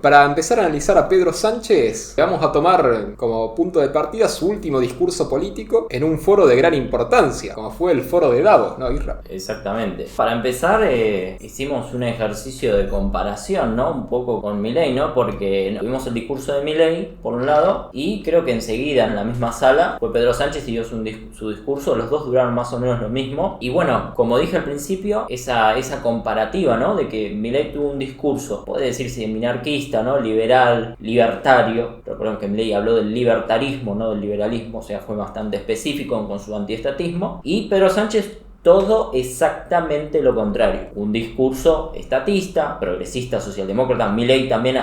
Para empezar a analizar a Pedro Sánchez, vamos a tomar como punto de partida su último discurso político en un foro de gran importancia, como fue el foro de Davos, ¿no, Isra? Exactamente. Para empezar, hicimos un ejercicio de comparación, ¿no? Un poco con Milei, ¿no? Porque vimos el discurso de Milei, por un lado, y creo que enseguida en la misma sala fue Pedro Sánchez y dio su discurso. Los dos duraron más o menos lo mismo. Y bueno, como dije al principio, esa comparativa, ¿no? De que Milei tuvo un discurso, puede decirse minarquista, ¿no? Liberal, libertario. Recordemos que Milei habló del libertarismo, no del liberalismo, o sea, fue bastante específico con su antiestatismo. Y Pedro Sánchez, todo exactamente lo contrario. Un discurso estatista, progresista, socialdemócrata. Milei también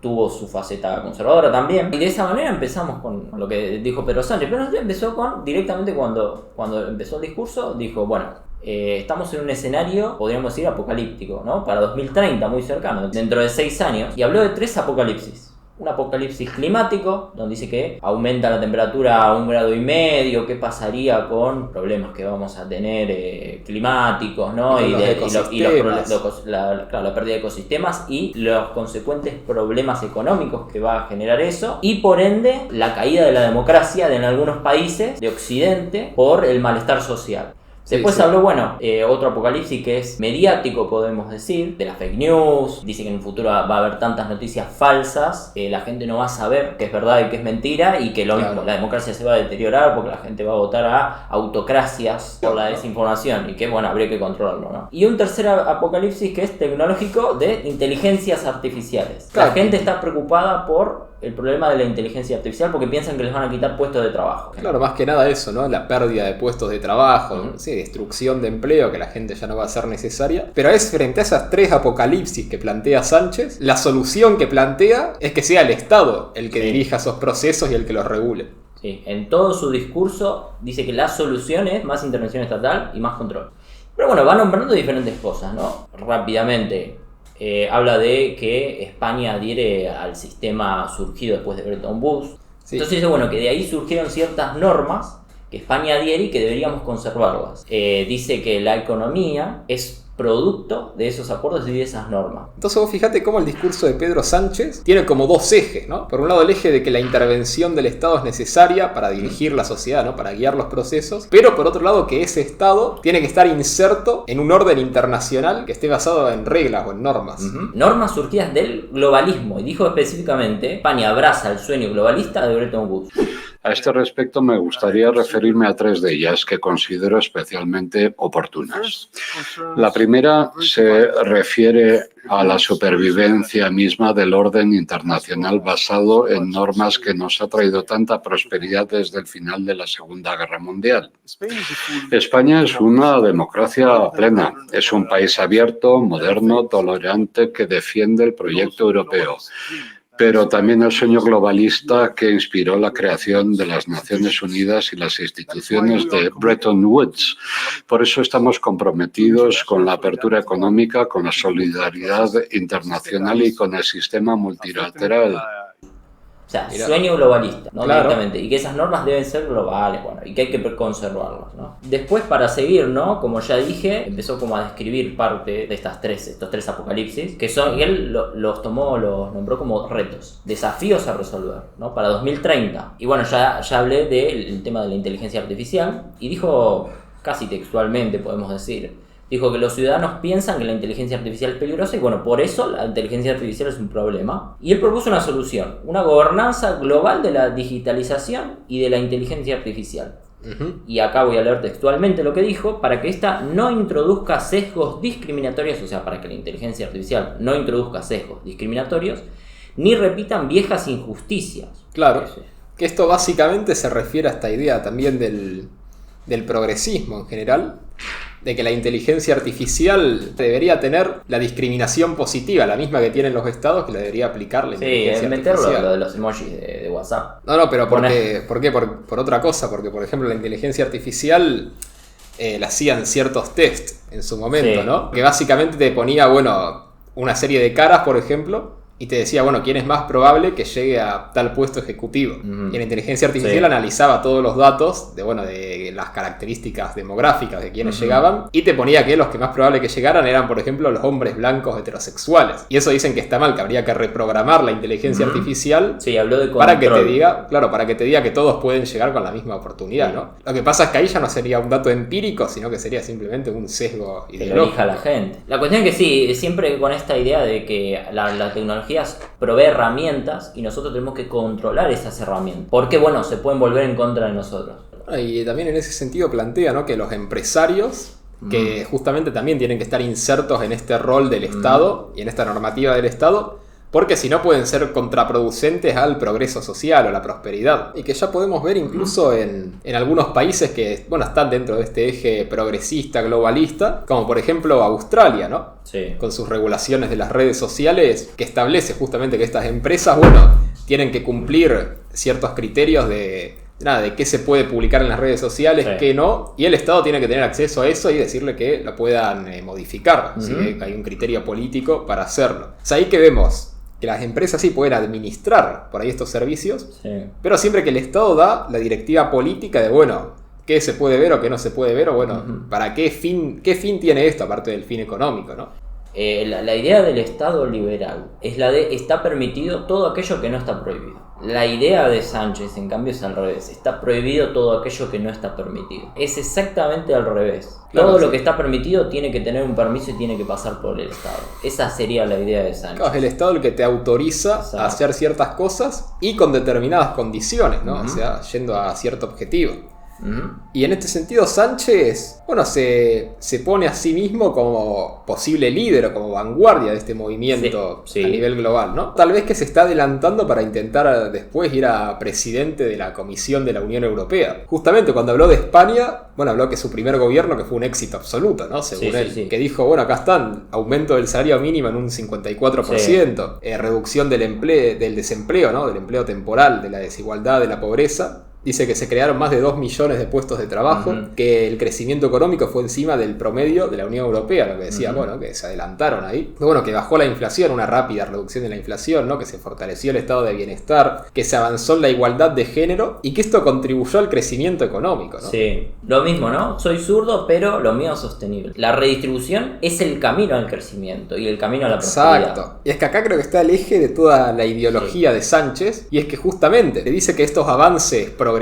tuvo su faceta conservadora también. Y de esa manera empezamos con lo que dijo Pedro Sánchez. Pero empezó directamente cuando empezó el discurso, dijo, bueno, estamos en un escenario, podríamos decir, apocalíptico, ¿no? Para 2030, muy cercano, dentro de 6 años. Y habló de 3 apocalipsis. Un apocalipsis climático, donde dice que aumenta la temperatura a 1,5 grados, qué pasaría con problemas que vamos a tener climáticos, ¿no? Y la pérdida de ecosistemas y los consecuentes problemas económicos que va a generar eso. Y por ende, la caída de la democracia en algunos países de Occidente por el malestar social. Después habló, otro apocalipsis que es mediático, podemos decir, de las fake news. Dice que en el futuro va a haber tantas noticias falsas, la gente no va a saber qué es verdad y qué es mentira, y que la democracia se va a deteriorar porque la gente va a votar a autocracias por la desinformación, y que, habría que controlarlo, ¿no? Y un tercer apocalipsis que es tecnológico, de inteligencias artificiales. La gente está preocupada por el problema de la inteligencia artificial porque piensan que les van a quitar puestos de trabajo. Claro, más que nada eso, ¿no? La pérdida de puestos de trabajo, destrucción de empleo, que la gente ya no va a ser necesaria. Pero es frente a esas 3 apocalipsis que plantea Sánchez, la solución que plantea es que sea el Estado el que dirija esos procesos y el que los regule. Sí, en todo su discurso dice que la solución es más intervención estatal y más control. Pero va nombrando diferentes cosas, ¿no? Rápidamente. Habla de que España adhiere al sistema surgido después de Bretton Woods. Sí. Entonces dice, que de ahí surgieron ciertas normas que España adhiere y que deberíamos conservarlas. Dice que la economía es producto de esos acuerdos y de esas normas. Entonces vos fijate cómo el discurso de Pedro Sánchez tiene como 2 ejes, ¿no? Por un lado el eje de que la intervención del Estado es necesaria para dirigir la sociedad, ¿no? Para guiar los procesos, pero por otro lado que ese Estado tiene que estar inserto en un orden internacional que esté basado en reglas o en normas. Normas surgidas del globalismo, y dijo específicamente, España abraza el sueño globalista de Bretton Woods. A este respecto me gustaría referirme a 3 de ellas que considero especialmente oportunas. La primera se refiere a la supervivencia misma del orden internacional basado en normas que nos ha traído tanta prosperidad desde el final de la Segunda Guerra Mundial. España es una democracia plena, es un país abierto, moderno, tolerante que defiende el proyecto europeo, pero también el sueño globalista que inspiró la creación de las Naciones Unidas y las instituciones de Bretton Woods. Por eso estamos comprometidos con la apertura económica, con la solidaridad internacional y con el sistema multilateral. O sea, sueño globalista, ¿no? Claro. Directamente. Y que esas normas deben ser globales, y que hay que conservarlas, ¿no? Después, para seguir, ¿no? Como ya dije, empezó como a describir parte de estos 3 apocalipsis, que son, y él los nombró como retos, desafíos a resolver, ¿no? Para 2030. Y ya hablé del tema de la inteligencia artificial, y dijo, casi textualmente podemos decir, dijo que los ciudadanos piensan que la inteligencia artificial es peligrosa y por eso la inteligencia artificial es un problema. Y él propuso una solución, una gobernanza global de la digitalización y de la inteligencia artificial. Y acá voy a leer textualmente lo que dijo, para que ésta no introduzca sesgos discriminatorios, o sea, para que la inteligencia artificial no introduzca sesgos discriminatorios, ni repitan viejas injusticias. Claro, que esto básicamente se refiere a esta idea también del progresismo en general, de que la inteligencia artificial debería tener la discriminación positiva, la misma que tienen los estados, que la debería aplicar la inteligencia artificial. Meterlo lo de los emojis de WhatsApp. No, pero ¿por qué? Por otra cosa, porque por ejemplo la inteligencia artificial la hacían ciertos test en su momento, ¿no? Que básicamente te ponía, una serie de caras, por ejemplo, y te decía, bueno, ¿quién es más probable que llegue a tal puesto ejecutivo? Y la inteligencia artificial analizaba todos los datos de las características demográficas de quienes llegaban y te ponía que los que más probable que llegaran eran, por ejemplo, los hombres blancos heterosexuales. Y eso dicen que está mal, que habría que reprogramar la inteligencia artificial habló de para que te diga que todos pueden llegar con la misma oportunidad, ¿no? Lo que pasa es que ahí ya no sería un dato empírico, sino que sería simplemente un sesgo ideológico. Que lo elija la gente. La cuestión es que sí, siempre con esta idea de que la tecnología provee herramientas y nosotros tenemos que controlar esas herramientas. Porque, bueno, se pueden volver en contra de nosotros. Y también en ese sentido plantea, ¿no?, que los empresarios, que justamente también tienen que estar insertos en este rol del Estado y en esta normativa del Estado, porque si no pueden ser contraproducentes al progreso social o la prosperidad. Y que ya podemos ver incluso en algunos países que, bueno, están dentro de este eje progresista, globalista, como por ejemplo Australia, ¿no? Sí. Con sus regulaciones de las redes sociales, que establece justamente que estas empresas, bueno, tienen que cumplir ciertos criterios de qué se puede publicar en las redes sociales, qué no, y el Estado tiene que tener acceso a eso y decirle que lo puedan modificar, si hay un criterio político para hacerlo. O sea, ahí que vemos que las empresas sí pueden administrar por ahí estos servicios, pero siempre que el Estado da la directiva política de, bueno, qué se puede ver o qué no se puede ver, o bueno, para qué fin tiene esto, aparte del fin económico, ¿no? La idea del Estado liberal es la de está permitido todo aquello que no está prohibido. La idea de Sánchez, en cambio, es al revés. Está prohibido todo aquello que no está permitido. Es exactamente al revés. Claro, todo lo que está permitido tiene que tener un permiso y tiene que pasar por el Estado. Esa sería la idea de Sánchez. Claro, es el Estado el que te autoriza a hacer ciertas cosas y con determinadas condiciones, ¿no? O sea, yendo a cierto objetivo. Y en este sentido Sánchez, bueno, se pone a sí mismo como posible líder o como vanguardia de este movimiento a nivel global, ¿no? Tal vez que se está adelantando para intentar después ir a presidente de la Comisión de la Unión Europea. Justamente cuando habló de España, bueno, habló que su primer gobierno que fue un éxito absoluto, ¿no? Según él, que dijo, bueno, acá están, aumento del salario mínimo en un 54%, reducción del desempleo, ¿no? Del empleo temporal, de la desigualdad, de la pobreza. Dice que se crearon más de 2 millones de puestos de trabajo, que el crecimiento económico fue encima del promedio de la Unión Europea, lo que decía, bueno, que se adelantaron ahí. Bueno, que bajó la inflación, una rápida reducción de la inflación, ¿no? Que se fortaleció el estado de bienestar, que se avanzó en la igualdad de género y que esto contribuyó al crecimiento económico, ¿no? Sí, lo mismo, ¿no? Soy zurdo, pero lo mío es sostenible. La redistribución es el camino al crecimiento y el camino a la prosperidad. Exacto. Y es que acá creo que está el eje de toda la ideología de Sánchez, y es que justamente te dice que estos avances progresistas,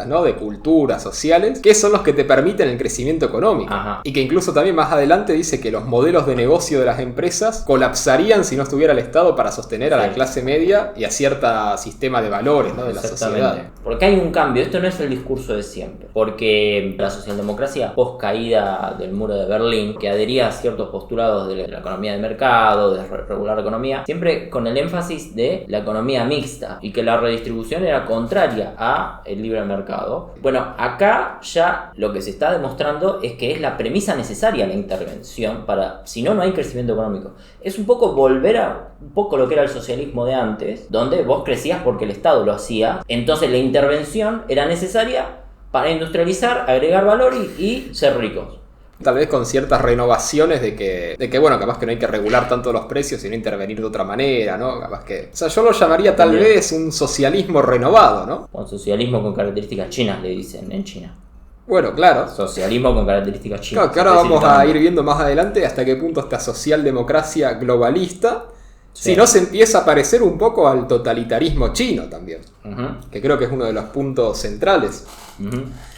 ¿no? De culturas, sociales, que son los que te permiten el crecimiento económico. Y que incluso también más adelante dice que los modelos de negocio de las empresas colapsarían si no estuviera el Estado para sostener a la clase media y a cierto sistema de valores, ¿no? De la sociedad. Porque hay un cambio, esto no es el discurso de siempre, porque la socialdemocracia post caída del muro de Berlín, que adhería a ciertos postulados de la economía de mercado, de regular la economía, siempre con el énfasis de la economía mixta y que la redistribución era contraria a el libre mercado. Bueno, acá ya lo que se está demostrando es que es la premisa necesaria la intervención para, si no, no hay crecimiento económico. Es un poco volver a un poco lo que era el socialismo de antes, donde vos crecías porque el Estado lo hacía, entonces la intervención era necesaria para industrializar, agregar valor y ser ricos. Tal vez con ciertas renovaciones de que bueno, capaz que no hay que regular tanto los precios, sino intervenir de otra manera, ¿no? Capaz que... O sea, yo lo llamaría tal vez un socialismo renovado, ¿no? Un socialismo con características chinas, le dicen en China. Bueno, claro. Socialismo con características chinas. Claro, que ahora vamos a ir viendo más adelante hasta qué punto esta socialdemocracia globalista, si no se empieza a parecer un poco al totalitarismo chino también, que creo que es uno de los puntos centrales.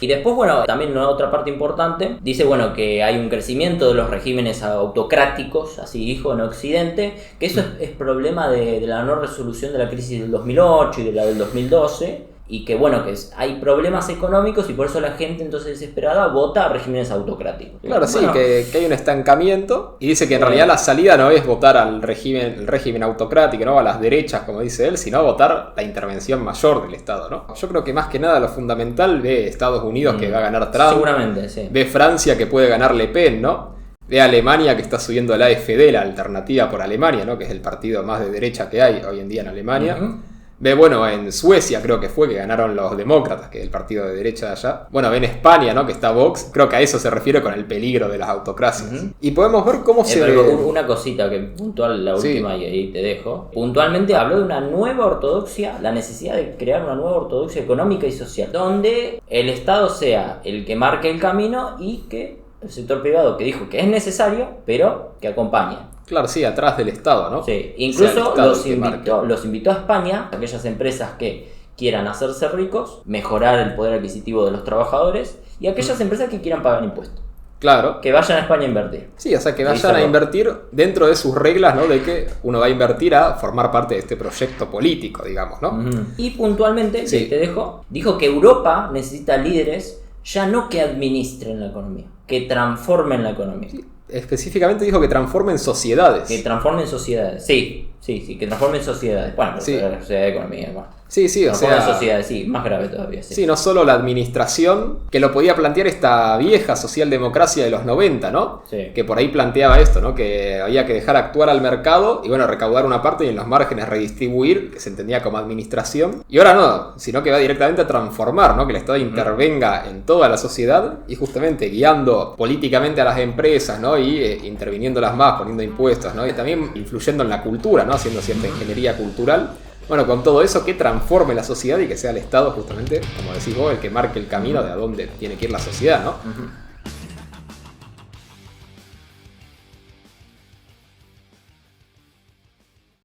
Y después, bueno, también una otra parte importante, dice, bueno, que hay un crecimiento de los regímenes autocráticos, así dijo, en Occidente, que eso es problema de la no resolución de la crisis del 2008 y de la del 2012, y que bueno, que hay problemas económicos y por eso la gente entonces desesperada vota a regímenes autocráticos. Claro, sí, que hay un estancamiento y dice que en realidad la salida no es votar al el régimen autocrático, ¿no? A las derechas, como dice él, sino votar la intervención mayor del Estado, ¿no? Yo creo que más que nada lo fundamental ve Estados Unidos que va a ganar Trump. Seguramente, sí. Ve Francia que puede ganar Le Pen, ¿no? Ve Alemania que está subiendo la AfD, la Alternativa por Alemania, ¿no? Que es el partido más de derecha que hay hoy en día en Alemania. Bueno, en Suecia creo que fue que ganaron los demócratas, que es el partido de derecha de allá. Bueno, en España, ¿no? Que está Vox. Creo que a eso se refiere con el peligro de las autocracias. Y podemos ver cómo se ve. Una cosita que puntual, la última, y ahí te dejo. Puntualmente habló de una nueva ortodoxia, la necesidad de crear una nueva ortodoxia económica y social, donde el Estado sea el que marque el camino y que el sector privado, que dijo que es necesario, pero que acompañe. Claro, sí, atrás del Estado, ¿no? Sí, incluso los invitó a España, a aquellas empresas que quieran hacerse ricos, mejorar el poder adquisitivo de los trabajadores y aquellas empresas que quieran pagar impuestos. Claro. Que vayan a España a invertir. Sí, o sea, que vayan a invertir dentro de sus reglas, ¿no? De que uno va a invertir a formar parte de este proyecto político, digamos, ¿no? Y puntualmente, te dejo, dijo que Europa necesita líderes ya no que administren la economía, que transformen la economía. Sí. Específicamente dijo que transformen sociedades. Que transformen sociedades, sí, que transformen sociedades. Bueno, pero la sociedad de economía, bueno. Sí, o sea, sociedades, sí, más grave todavía. Sí, no solo la administración, que lo podía plantear esta vieja socialdemocracia de los 90, ¿no? Sí. Que por ahí planteaba esto, ¿no? Que había que dejar actuar al mercado y, bueno, recaudar una parte y en los márgenes redistribuir, que se entendía como administración. Y ahora no, sino que va directamente a transformar, ¿no? Que el Estado intervenga en toda la sociedad y justamente guiando políticamente a las empresas, ¿no? Y interviniéndolas más, poniendo impuestos, ¿no? Y también influyendo en la cultura, ¿no? Haciendo cierta ingeniería cultural. Bueno, con todo eso que transforme la sociedad y que sea el Estado justamente, como decís vos, el que marque el camino de a dónde tiene que ir la sociedad, ¿no?